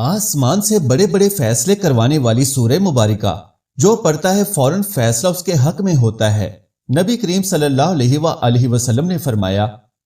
آسمان سے بڑے بڑے فیصلے کروانے والی سورہ مبارکہ جو پڑھتا ہے فوراً فیصلہ اس کے حق میں ہوتا ہے۔ نبی کریم صلی اللہ علیہ وآلہ وسلم نے فرمایا،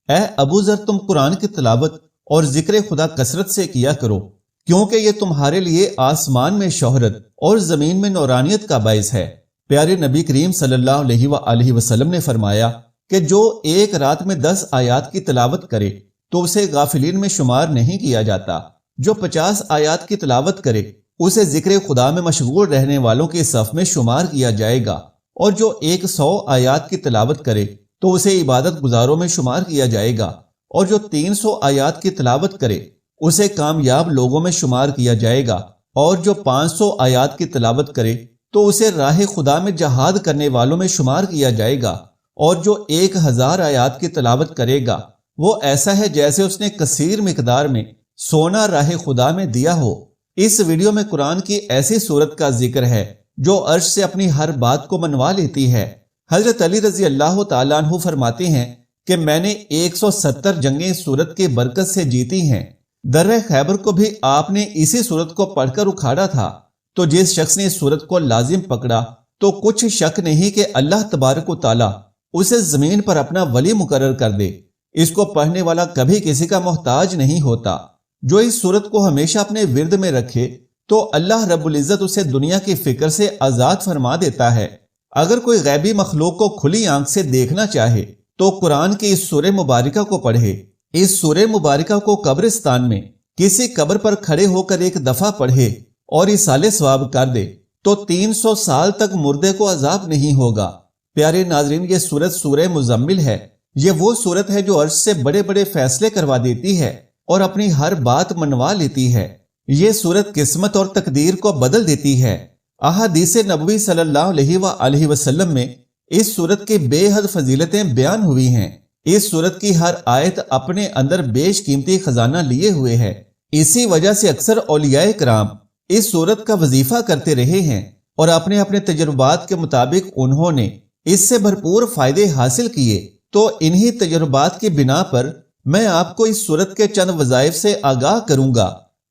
اے ابو ذر، تم قرآن کی تلاوت اور ذکر خدا کثرت سے کیا کرو، کیونکہ یہ تمہارے لیے آسمان میں شہرت اور زمین میں نورانیت کا باعث ہے۔ پیارے نبی کریم صلی اللہ علیہ وآلہ وسلم نے فرمایا کہ جو ایک رات میں 10 آیات کی تلاوت کرے تو اسے غافلین میں شمار نہیں کیا جاتا۔ جو 50 آیات کی تلاوت کرے اسے ذکر خدا میں مشغول رہنے والوں کے صف میں شمار کیا جائے گا، اور جو 100 آیات کی تلاوت کرے تو اسے عبادت گزاروں میں شمار کیا جائے گا، اور جو 300 آیات کی تلاوت کرے اسے کامیاب لوگوں میں شمار کیا جائے گا، اور جو 500 آیات کی تلاوت کرے تو اسے راہ خدا میں جہاد کرنے والوں میں شمار کیا جائے گا، اور جو 1000 آیات کی تلاوت کرے گا وہ ایسا ہے جیسے اس نے کثیر مقدار میں سونا راہ خدا میں دیا ہو۔ اس ویڈیو میں قرآن کی ایسی صورت کا ذکر ہے جو عرش سے اپنی ہر بات کو منوا لیتی ہے۔ حضرت علی رضی اللہ تعالیٰ عنہ فرماتے ہیں کہ میں نے 170 جنگیں صورت کی برکت سے جیتی ہیں۔ درہ خیبر کو بھی آپ نے اسی صورت کو پڑھ کر اکھاڑا تھا، تو جس شخص نے اس صورت کو لازم پکڑا تو کچھ شک نہیں کہ اللہ تبارک و تعالیٰ اسے زمین پر اپنا ولی مقرر کر دے۔ اس کو پڑھنے والا کبھی کسی کا محتاج نہیں ہوتا۔ جو اس صورت کو ہمیشہ اپنے ورد میں رکھے تو اللہ رب العزت اسے دنیا کی فکر سے آزاد فرما دیتا ہے۔ اگر کوئی غیبی مخلوق کو کھلی آنکھ سے دیکھنا چاہے تو قرآن کی اس سورہ مبارکہ کو پڑھے۔ اس سورہ مبارکہ کو قبرستان میں کسی قبر پر کھڑے ہو کر ایک دفعہ پڑھے اور ایصال ثواب کر دے تو 300 سال تک مردے کو عذاب نہیں ہوگا۔ پیارے ناظرین، یہ سورت سورہ مزمل ہے۔ یہ وہ سورت ہے جو عرش سے بڑے بڑے فیصلے کروا دیتی ہے اور اپنی ہر بات منوا لیتی ہے۔ یہ سورت قسمت اور تقدیر کو بدل دیتی ہے۔ احادیث نبوی صلی اللہ علیہ وآلہ وسلم میں اس سورت کی بے حد فضیلتیں بیان ہوئی ہیں۔ اس سورت کی ہر آیت اپنے اندر بیش قیمتی خزانہ لیے ہوئے ہے۔ اسی وجہ سے اکثر اولیاء کرام اس سورت کا وظیفہ کرتے رہے ہیں، اور اپنے اپنے تجربات کے مطابق انہوں نے اس سے بھرپور فائدے حاصل کیے۔ تو انہی تجربات کی بنا پر میں آپ کو اس سورت کے چند وظائف سے آگاہ کروں گا۔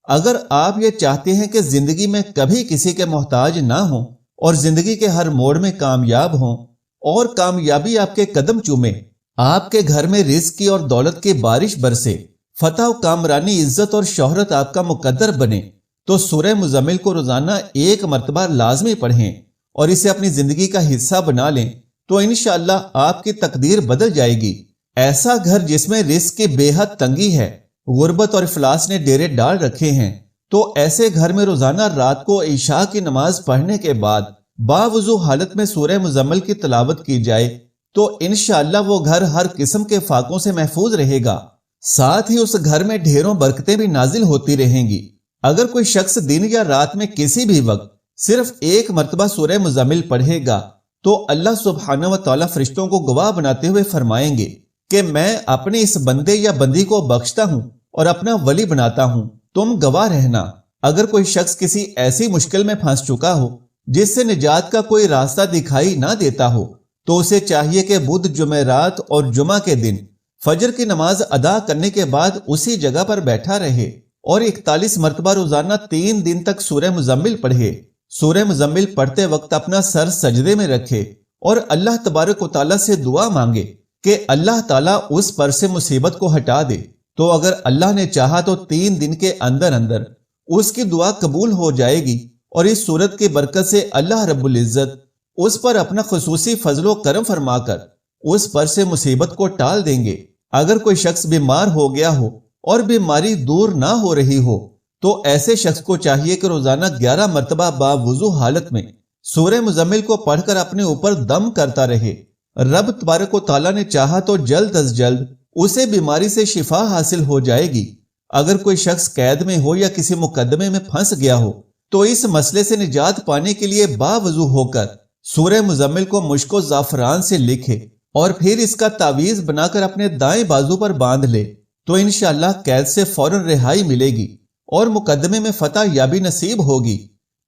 اگر آپ یہ چاہتے ہیں کہ زندگی میں کبھی کسی کے محتاج نہ ہوں اور زندگی کے ہر موڑ میں کامیاب ہوں اور کامیابی آپ کے قدم چومے، آپ کے گھر میں رزق کی اور دولت کی بارش برسے، فتح و کامرانی، عزت اور شہرت آپ کا مقدر بنے، تو سورہ مزمل کو روزانہ 1 مرتبہ لازمی پڑھیں اور اسے اپنی زندگی کا حصہ بنا لیں، تو انشاءاللہ آپ کی تقدیر بدل جائے گی۔ ایسا گھر جس میں رزق کی بے حد تنگی ہے، غربت اور افلاس نے ڈیرے ڈال رکھے ہیں، تو ایسے گھر میں روزانہ رات کو عشاء کی نماز پڑھنے کے بعد باوضو حالت میں سورہ مزمل کی تلاوت کی جائے تو انشاءاللہ وہ گھر ہر قسم کے فاقوں سے محفوظ رہے گا۔ ساتھ ہی اس گھر میں ڈھیروں برکتیں بھی نازل ہوتی رہیں گی۔ اگر کوئی شخص دن یا رات میں کسی بھی وقت صرف 1 مرتبہ سورہ مزمل پڑھے گا تو اللہ سبحانہ و تعالیٰ فرشتوں کو گواہ بناتے ہوئے فرمائیں گے کہ میں اپنے اس بندے یا بندی کو بخشتا ہوں اور اپنا ولی بناتا ہوں، تم گواہ رہنا۔ اگر کوئی شخص کسی ایسی مشکل میں پھنس چکا ہو جس سے نجات کا کوئی راستہ دکھائی نہ دیتا ہو تو اسے چاہیے کہ بدھ، جمعرات اور جمعہ کے دن فجر کی نماز ادا کرنے کے بعد اسی جگہ پر بیٹھا رہے اور 41 مرتبہ روزانہ 3 دن تک سورہ مزمل پڑھے۔ سورہ مزمل پڑھتے وقت اپنا سر سجدے میں رکھے اور اللہ تبارک و تعالیٰ سے دعا مانگے کہ اللہ تعالیٰ اس پر سے مصیبت کو ہٹا دے۔ تو اگر اللہ نے چاہا تو 3 دن کے اندر اندر اس کی دعا قبول ہو جائے گی، اور اس صورت کی برکت سے اللہ رب العزت اس پر اپنا خصوصی فضل و کرم فرما کر اس پر سے مصیبت کو ٹال دیں گے۔ اگر کوئی شخص بیمار ہو گیا ہو اور بیماری دور نہ ہو رہی ہو تو ایسے شخص کو چاہیے کہ روزانہ 11 مرتبہ باوضو حالت میں سورہ مزمل کو پڑھ کر اپنے اوپر دم کرتا رہے۔ رب تبارک و تعالیٰ نے چاہا تو جلد از جلد اسے بیماری سے شفا حاصل ہو جائے گی۔ اگر کوئی شخص قید میں ہو یا کسی مقدمے میں پھنس گیا ہو تو اس مسئلے سے نجات پانے کے لیے باوضو ہو کر سورہ مزمل کو مشک و زعفران سے لکھے اور پھر اس کا تعویذ بنا کر اپنے دائیں بازو پر باندھ لے تو انشاءاللہ قید سے فوراً رہائی ملے گی اور مقدمے میں فتح یابی نصیب ہوگی۔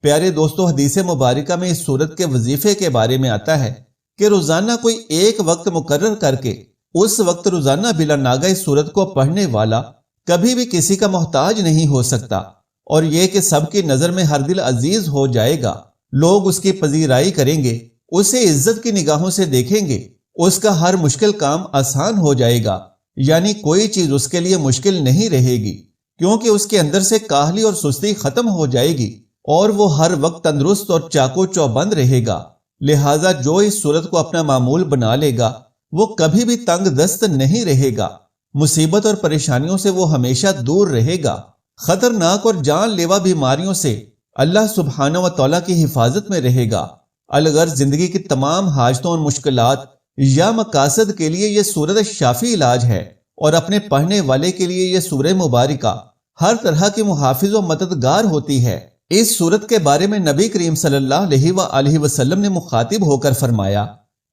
پیارے دوستو، حدیث مبارکہ میں اس سورت کے وظیفے کے بارے میں آتا ہے کہ روزانہ کوئی ایک وقت مقرر کر کے اس وقت روزانہ بلا ناگہ اس سورت کو پڑھنے والا کبھی بھی کسی کا محتاج نہیں ہو سکتا، اور یہ کہ سب کی نظر میں ہر دل عزیز ہو جائے گا، لوگ اس کی پذیرائی کریں گے، اسے عزت کی نگاہوں سے دیکھیں گے، اس کا ہر مشکل کام آسان ہو جائے گا، یعنی کوئی چیز اس کے لیے مشکل نہیں رہے گی، کیونکہ اس کے اندر سے کاہلی اور سستی ختم ہو جائے گی اور وہ ہر وقت تندرست اور چاقو چوبند رہے گا۔ لہٰذا جو اس صورت کو اپنا معمول بنا لے گا وہ کبھی بھی تنگ دست نہیں رہے گا، مصیبت اور پریشانیوں سے وہ ہمیشہ دور رہے گا، خطرناک اور جان لیوا بیماریوں سے اللہ سبحانہ و تعالیٰ کی حفاظت میں رہے گا۔ الغرض زندگی کی تمام حاجتوں اور مشکلات یا مقاصد کے لیے یہ سورت شافی علاج ہے، اور اپنے پڑھنے والے کے لیے یہ سورہ مبارکہ ہر طرح کی محافظ و مددگار ہوتی ہے۔ اس سورت کے بارے میں نبی کریم صلی اللہ علیہ وآلہ وسلم نے مخاطب ہو کر فرمایا،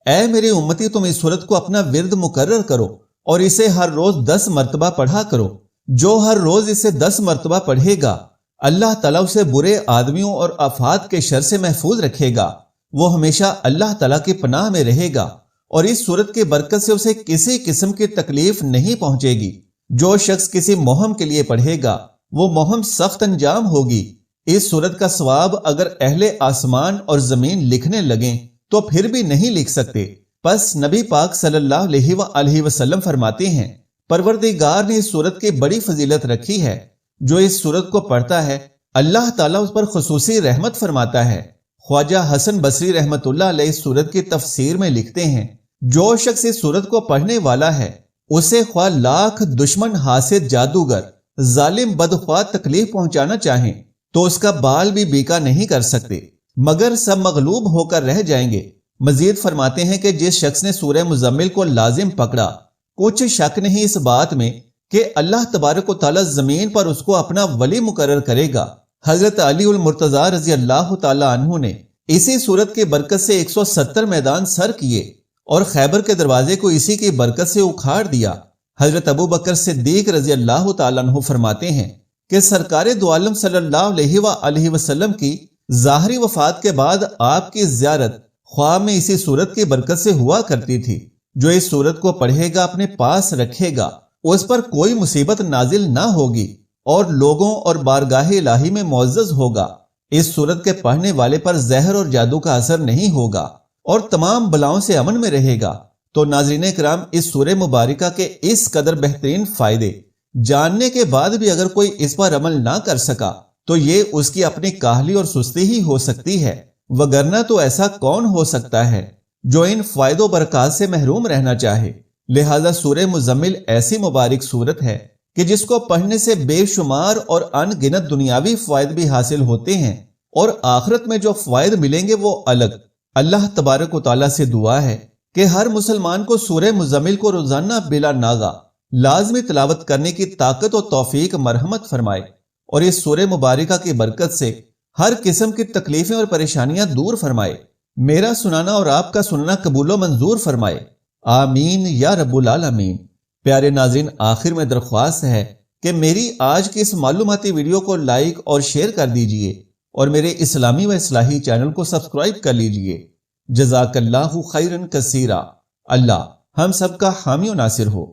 اے میرے امتی، تم اس سورت کو اپنا ورد مقرر کرو اور اسے ہر روز 10 مرتبہ پڑھا کرو۔ جو ہر روز اسے 10 مرتبہ پڑھے گا اللہ تعالیٰ اسے برے آدمیوں اور آفات کے شر سے محفوظ رکھے گا، وہ ہمیشہ اللہ تعالیٰ کی پناہ میں رہے گا، اور اس سورت کی برکت سے اسے کسی قسم کی تکلیف نہیں پہنچے گی۔ جو شخص کسی مہم کے لیے پڑھے گا وہ مہم سخت انجام ہوگی۔ اس سورت کا ثواب اگر اہل آسمان اور زمین لکھنے لگیں تو پھر بھی نہیں لکھ سکتے۔ پس نبی پاک صلی اللہ علیہ وآلہ وسلم فرماتے ہیں، پروردگار نے اس سورت کی بڑی فضیلت رکھی ہے، جو اس سورت کو پڑھتا ہے اللہ تعالیٰ اس پر خصوصی رحمت فرماتا ہے۔ خواجہ حسن بصری رحمت اللہ علیہ اس سورت کی تفسیر میں لکھتے ہیں، جو شخص اس سورت کو پڑھنے والا ہے اسے خواہ لاکھ دشمن حاسد جادوگر ظالم بدخواہ تکلیف پہنچانا چاہیں تو اس کا بال بھی بیکا نہیں کر سکتے، مگر سب مغلوب ہو کر رہ جائیں گے۔ مزید فرماتے ہیں کہ جس شخص نے سورہ مزمل کو لازم پکڑا، کچھ شک نہیں اس بات میں کہ اللہ تبارک و تعالی زمین پر اس کو اپنا ولی مقرر کرے گا۔ حضرت علی المرتضیٰ رضی اللہ تعالی عنہ نے اسی سورت کی برکت سے 170 میدان سر کیے اور خیبر کے دروازے کو اسی کی برکت سے اکھاڑ دیا۔ حضرت ابو بکر صدیق رضی اللہ تعالیٰ عنہ فرماتے ہیں کہ سرکار دو عالم صلی اللہ علیہ وآلہ وسلم کی ظاہری وفات کے بعد آپ کی زیارت خواب میں اسی سورت کی برکت سے ہوا کرتی تھی۔ جو اس سورت کو پڑھے گا اپنے پاس رکھے گا اس پر کوئی مصیبت نازل نہ ہوگی اور لوگوں اور بارگاہ الہی میں معزز ہوگا۔ اس سورت کے پڑھنے والے پر زہر اور جادو کا اثر نہیں ہوگا اور تمام بلاؤں سے امن میں رہے گا۔ تو ناظرین کرام، اس سورہ مبارکہ کے اس قدر بہترین فائدے جاننے کے بعد بھی اگر کوئی اس پر عمل نہ کر سکا تو یہ اس کی اپنی کاہلی اور سستی ہی ہو سکتی ہے، وگرنہ تو ایسا کون ہو سکتا ہے جو ان فائد و برکات سے محروم رہنا چاہے۔ لہذا سورہ مزمل ایسی مبارک سورت ہے کہ جس کو پڑھنے سے بے شمار اور ان گنت دنیاوی فوائد بھی حاصل ہوتے ہیں، اور آخرت میں جو فوائد ملیں گے وہ الگ۔ اللہ تبارک و تعالیٰ سے دعا ہے کہ ہر مسلمان کو سورہ مزمل کو روزانہ بلا ناغہ لازمی تلاوت کرنے کی طاقت و توفیق مرحمت فرمائے، اور اس سورہ مبارکہ کی برکت سے ہر قسم کی تکلیفیں اور پریشانیاں دور فرمائے۔ میرا سنانا اور آپ کا سننا قبول و منظور فرمائے، آمین یا رب العالمین۔ پیارے ناظرین، آخر میں درخواست ہے کہ میری آج کی اس معلوماتی ویڈیو کو لائک اور شیئر کر دیجئے اور میرے اسلامی و اصلاحی چینل کو سبسکرائب کر لیجئے۔ جزاک اللہ خیرا کثیرا۔ اللہ ہم سب کا حامی و ناصر ہو۔